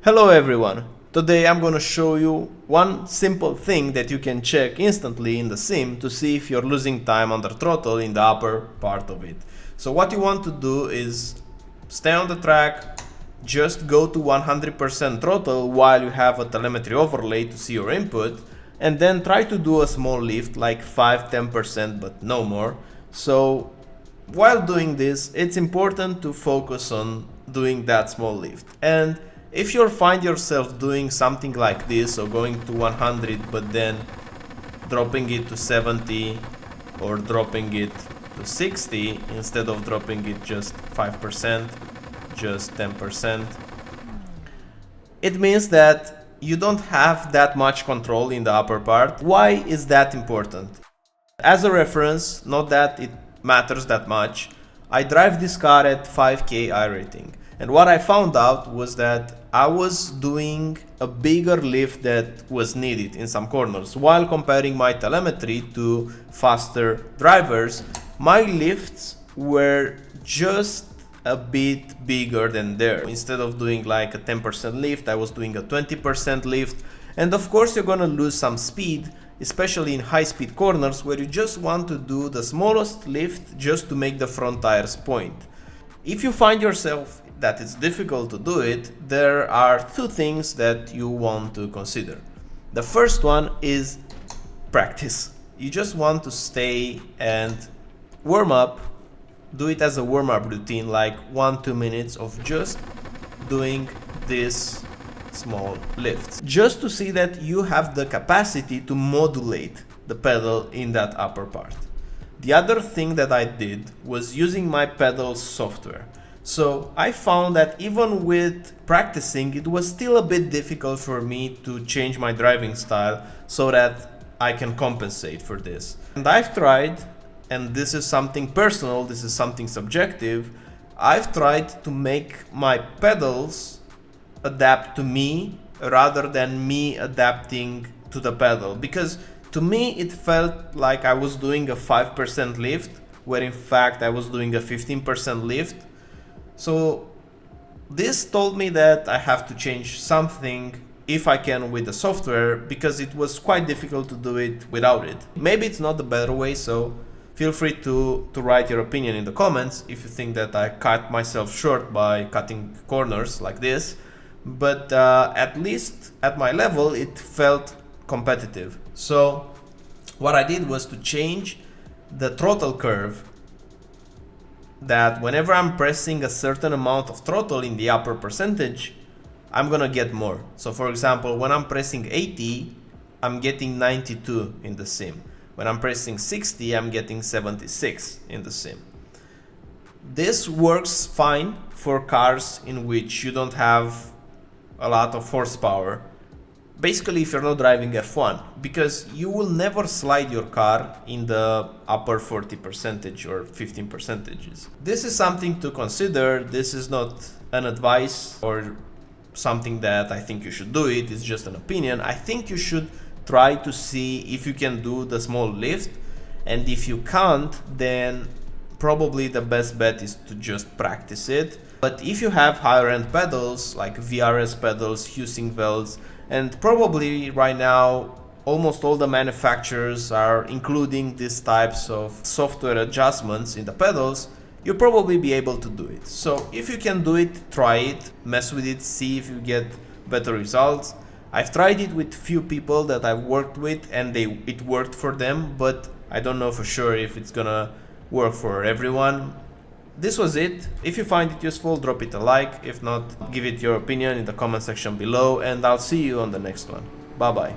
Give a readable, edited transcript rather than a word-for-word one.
Hello everyone! Today I'm gonna show you one simple thing that you can check instantly in the sim to see if you're losing time under throttle in the upper part of it. So what you want to do is stay on the track, just go to 100% throttle while you have a telemetry overlay to see your input, and then try to do a small lift like 5-10% but no more. So while doing this, it's important to focus on doing that small lift. And if you find yourself doing something like this, so going to 100 but then dropping it to 70 or dropping it to 60 instead of dropping it just 5%, just 10%, it means that you don't have that much control in the upper part. Why is that important? As a reference, not that it matters that much, I drive this car at 5k iRating, and what I found out was that I was doing a bigger lift that was needed in some corners. While comparing my telemetry to faster drivers, my lifts were just a bit bigger than theirs. Instead of doing like a 10% lift, I was doing a 20% lift, and of course you're gonna lose some speed, especially in high-speed corners where you just want to do the smallest lift just to make the front tires point. If you find yourself that it's difficult to do it, there are two things that you want to consider. The first one is practice. You just want to stay and warm up, do it as a warm-up routine, like 1-2 minutes of just doing this small lifts, just to see that you have the capacity to modulate the pedal in that upper part. The other thing that I did was using my pedals software. So I found that even with practicing, it was still a bit difficult for me to change my driving style so that I can compensate for this. And I've tried, and this is something personal, this is something subjective, I've tried to make my pedals adapt to me rather than me adapting to the pedal, because to me it felt like I was doing a 5% lift where in fact I was doing a 15% lift. So this told me that I have to change something if I can with the software, because it was quite difficult to do it without it. Maybe it's not the better way, so feel free to write your opinion in the comments if you think that I cut myself short by cutting corners like this. But at least at my level it felt competitive. So what I did was to change the throttle curve, that whenever I'm pressing a certain amount of throttle in the upper percentage, I'm gonna get more. So for example, when I'm pressing 80, I'm getting 92 in the sim. When I'm pressing 60, I'm getting 76 in the sim. This works fine for cars in which you don't have a lot of horsepower. Basically, if you're not driving F1, because you will never slide your car in the upper 40% or 15%. This is something to consider. This is not an advice or something that I think you should do it. It's just an opinion. I think you should try to see if you can do the small lift, and if you can't, then probably the best bet is to just practice it. But if you have higher end pedals like VRS pedals, Husing belts, and probably right now almost all the manufacturers are including these types of software adjustments in the pedals, you'll probably be able to do it. So if you can do it, try it, mess with it, see if you get better results. I've tried it with few people that I've worked with and it worked for them, but I don't know for sure if it's gonna work for everyone. This was it. If you find it useful, drop it a like. If not, give it your opinion in the comment section below, and I'll see you on the next one. Bye bye.